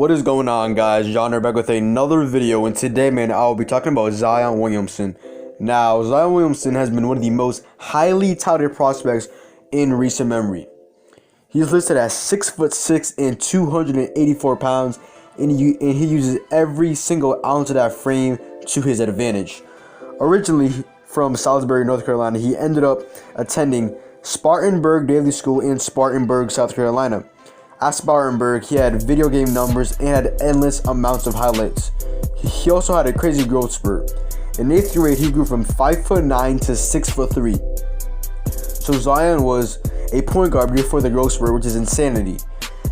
What is going on, guys? John here back with another video, and today, man, I'll be talking about Zion Williamson. Now, Zion Williamson has been one of the most highly touted prospects in recent memory. He's listed as 6'6" and 284 pounds, and he uses every single ounce of that frame to his advantage. Originally from Salisbury, North Carolina, he ended up attending Spartanburg Daily School in Spartanburg, South Carolina. At Spartanburg, he had video game numbers and had endless amounts of highlights. He also had a crazy growth spurt. In 8th grade, he grew from 5'9" to 6'3". So Zion was a point guard before the growth spurt, which is insanity.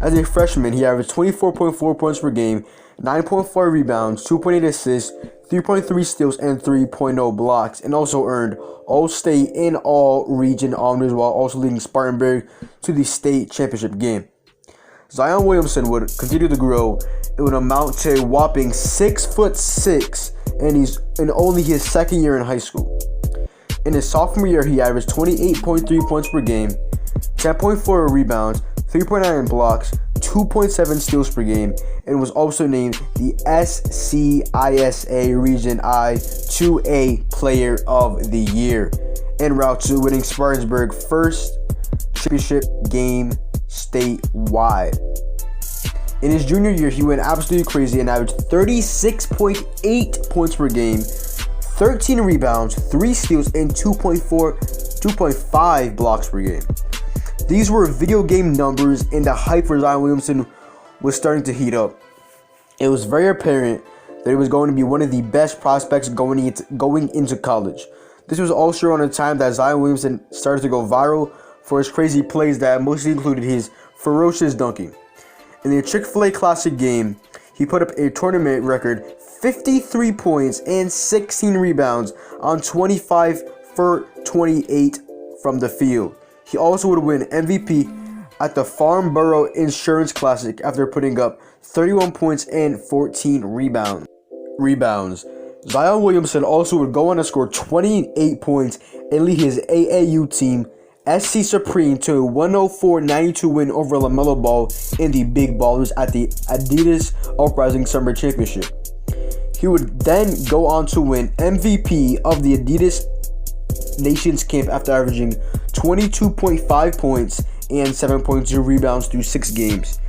As a freshman, he averaged 24.4 points per game, 9.4 rebounds, 2.8 assists, 3.3 steals, and 3.0 blocks, and also earned All-State and All-Region honors while also leading Spartanburg to the state championship game. Zion Williamson would continue to grow. It would amount to a whopping 6'6", and he's in only his second year in high school. In his sophomore year, he averaged 28.3 points per game, 10.4 rebounds, 3.9 blocks, 2.7 steals per game, and was also named the SCISA Region I 2A Player of the Year, en route to winning Spartanburg's first championship game statewide. In his junior year, he went absolutely crazy and averaged 36.8 points per game, 13 rebounds, 3 steals, and 2.5 blocks per game. These were video game numbers, and the hype for Zion Williamson was starting to heat up. It was very apparent that he was going to be one of the best prospects going into college. This was also around the time that Zion Williamson started to go viral for his crazy plays that mostly included his ferocious dunking. In the Chick-fil-A Classic game, he put up a tournament record 53 points and 16 rebounds on 25 for 28 from the field. He also would win MVP at the Farnborough Insurance Classic after putting up 31 points and 14 rebounds. Zion Williamson also would go on to score 28 points and lead his AAU team, SC Supreme, to a 104-92 win over LaMelo Ball in the Big Ballers at the Adidas Uprising Summer Championship. He would then go on to win MVP of the Adidas Nations Camp after averaging 22.5 points and 7.2 rebounds through 6 games.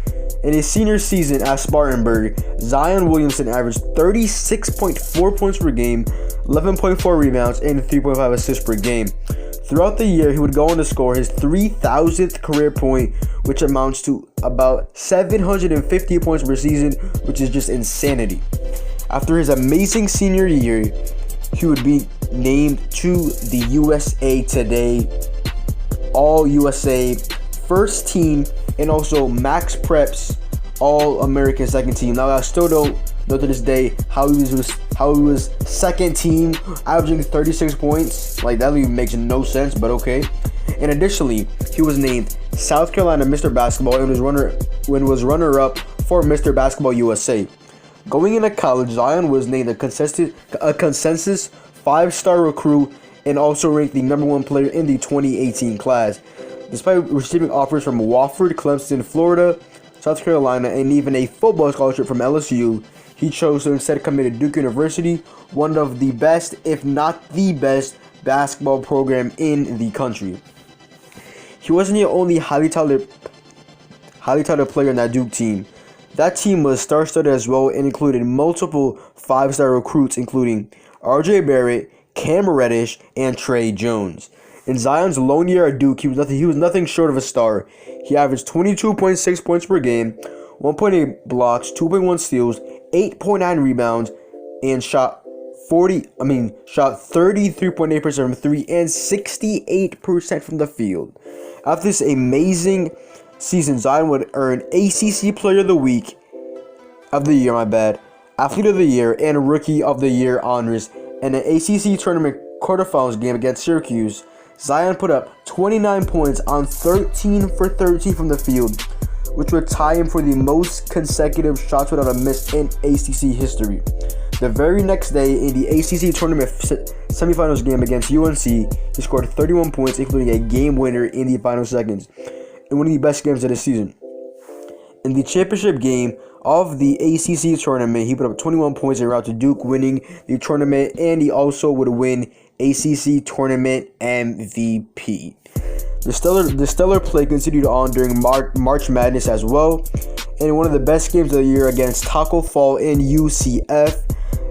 In his senior season at Spartanburg, Zion Williamson averaged 36.4 points per game, 11.4 rebounds, and 3.5 assists per game. Throughout the year, he would go on to score his 3,000th career point, which amounts to about 750 points per season, which is just insanity. After his amazing senior year, he would be named to the USA Today All-USA First Team and also Max Prep's All-American Second Team. Now, I still don't know to this day how he was second team, averaging 36 points. Like, that even makes no sense, but okay. And additionally, he was named South Carolina Mr. Basketball and was runner-up for Mr. Basketball USA. Going into college, Zion was named a consensus 5-star recruit and also ranked the #1 player in the 2018 class. Despite receiving offers from Wofford, Clemson, Florida, South Carolina, and even a football scholarship from LSU, he chose to instead commit to Duke University, one of the best, if not the best, basketball program in the country. He wasn't the only highly touted player in that Duke team. That team was star-studded as well and included multiple 5-star recruits, including RJ Barrett, Cam Reddish, and Trey Jones. In Zion's lone year at Duke, he was nothing short of a star. He averaged 22.6 points per game, 1.8 blocks, 2.1 steals, 8.9 rebounds, and shot 33.8% from 3 and 68% from the field. After this amazing season, Zion would earn ACC Player of the Year, Athlete of the Year, and Rookie of the Year honors. In an ACC tournament quarterfinals game against Syracuse, Zion put up 29 points on 13 for 13 from the field, which would tie him for the most consecutive shots without a miss in ACC history. The very next day, in the ACC tournament semifinals game against UNC, he scored 31 points, including a game winner in the final seconds, in one of the best games of the season. In the championship game of the ACC tournament. He put up 21 points en route to Duke winning the tournament, and he also would win ACC tournament MVP. The stellar play continued on during March Madness as well. In one of the best games of the year against Taco Fall in UCF,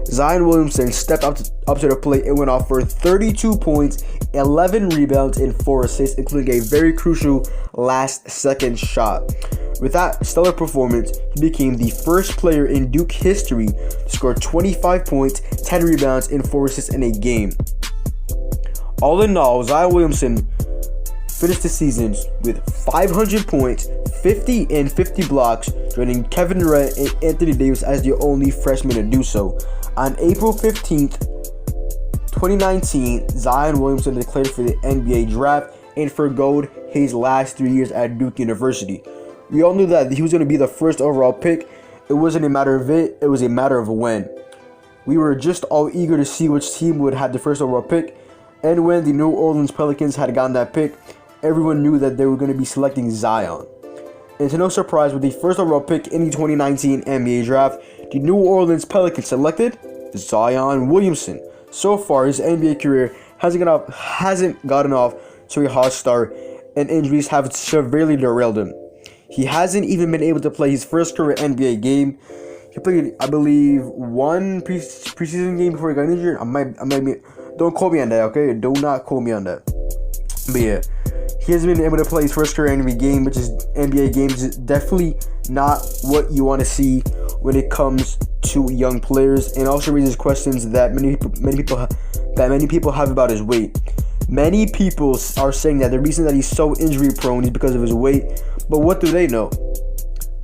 Zion Williamson stepped up to the plate and went off for 32 points, 11 rebounds, and 4 assists, including a very crucial last-second shot. With that stellar performance, he became the first player in Duke history to score 25 points, 10 rebounds, and 4 assists in a game. All in all, Zion Williamson finished the season with 500 points, 50 and 50 blocks, joining Kevin Durant and Anthony Davis as the only freshman to do so. On April 15th, 2019, Zion Williamson declared for the NBA draft and forgoed his last 3 years at Duke University. We all knew that he was going to be the first overall pick. It wasn't a matter of it was a matter of when. We were just all eager to see which team would have the first overall pick, and when the New Orleans Pelicans had gotten that pick, everyone knew that they were going to be selecting Zion. And to no surprise, with the first overall pick in the 2019 NBA draft, the New Orleans Pelicans selected Zion Williamson. So far, his NBA career hasn't gotten off to a hot start, and injuries have severely derailed him. He hasn't even been able to play his first career NBA game. He played, I believe, one preseason game before he got injured. I might be. Don't quote me on that, okay? Do not quote me on that. But yeah, he hasn't been able to play his first career NBA game, which is NBA games. Is definitely not what you want to see when it comes to young players, and also raises questions that many people have about his weight. Many people are saying that the reason that he's so injury prone is because of his weight, but what do they know?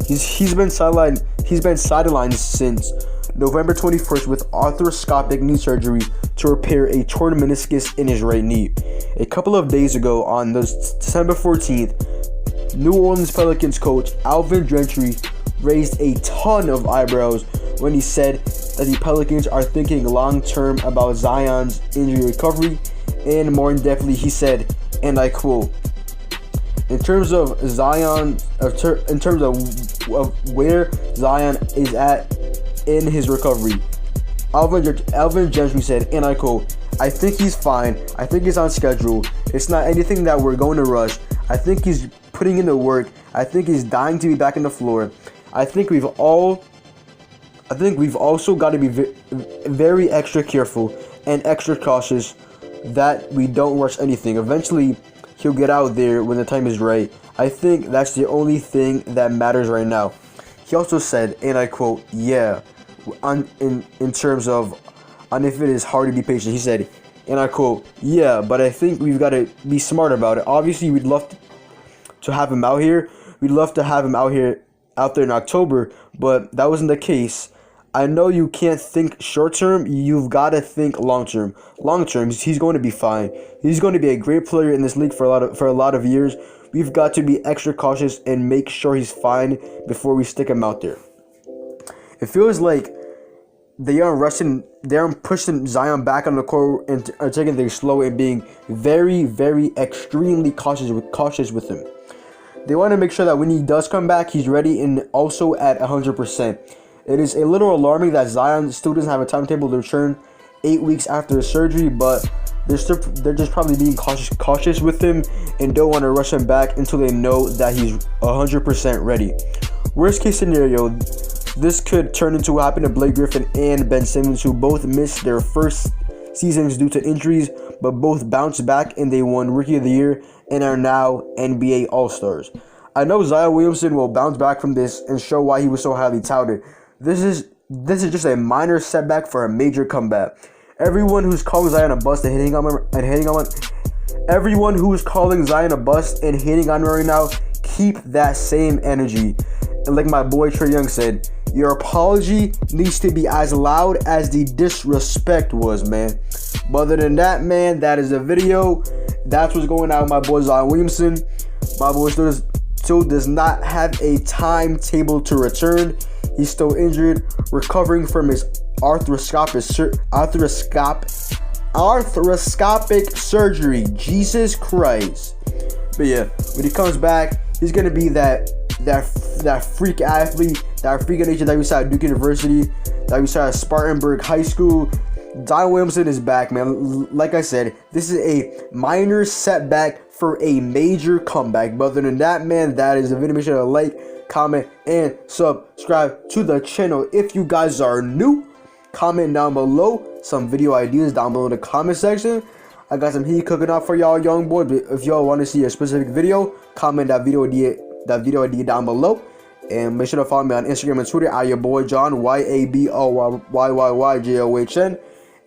He's been sidelined since November 21st with arthroscopic knee surgery to repair a torn meniscus in his right knee. A couple of days ago, on December 14th, New Orleans Pelicans coach Alvin Gentry raised a ton of eyebrows when he said that the Pelicans are thinking long-term about Zion's injury recovery, and more in-depthly, he said, and I quote, in terms of Zion, in terms of where Zion is at in his recovery, Alvin Gentry said, and I quote, I think he's fine. I think he's on schedule. It's not anything that we're going to rush. I think he's putting in the work. I think he's dying to be back on the floor. I think we've also got to be very extra careful and extra cautious that we don't rush anything. Eventually, he'll get out there when the time is right. I think that's the only thing that matters right now. He also said, and I quote, yeah, in terms of if it is hard to be patient, he said, and I quote, yeah, but I think we've got to be smart about it. Obviously, we'd love to have him out here. We'd love to have him out there in October, but that wasn't the case. I know you can't think short term. You've got to think long term. Long term, he's going to be fine. He's going to be a great player in this league for a lot of years. We've got to be extra cautious and make sure he's fine before we stick him out there. It feels like they aren't pushing Zion back on the court and are taking things slow and being very, very extremely cautious with him. They want to make sure that when he does come back, he's ready and also at 100%. It is a little alarming that Zion still doesn't have a timetable to return 8 weeks after his surgery, but they're just probably being cautious with him and don't want to rush him back until they know that he's 100% ready. Worst case scenario, this could turn into what happened to Blake Griffin and Ben Simmons, who both missed their first seasons due to injuries, but both bounced back and they won Rookie of the Year and are now NBA All-Stars. I know Zion Williamson will bounce back from this and show why he was so highly touted. This is just a minor setback for a major comeback. Everyone who's calling Zion a bust and hating on him, everyone who is calling Zion a bust and hating on him right now, keep that same energy. And like my boy Trae Young said, your apology needs to be as loud as the disrespect was, man. But other than that, man, that is the video. That's what's going on with my boy Zion Williamson. My boy still does not have a timetable to return. He's still injured, recovering from his arthroscopic surgery. Jesus Christ. But yeah, when he comes back, he's gonna be that freak athlete that freak of nature that we saw at Duke University, that we saw at Spartanburg High School. Zion Williamson is back, man. Like I said, this is a minor setback for a major comeback. But other than that, man, that is the video. Make sure to like, comment, and subscribe to the channel. If you guys are new, comment down below some video ideas down below in the comment section. I got some heat cooking up for y'all young boys. But if y'all want to see a specific video, comment that video idea down below. And make sure to follow me on Instagram and Twitter at your boy John, YABOYYYJOHN.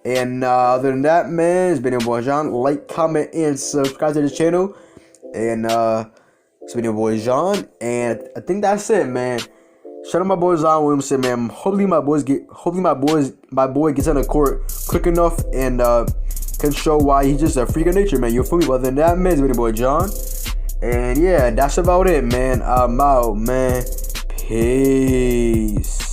And other than that, man, it's been your boy John. Like, comment, and subscribe to this channel. And it's been your boy John. And I think that's it, man. Shout out my boy Zion Williamson, man. Hopefully my boy gets on the court quick enough and can show why he's just a freak of nature, man. You feel me? But other than that, man, it's been your boy John. And yeah, that's about it, man. I'm out, man. Peace.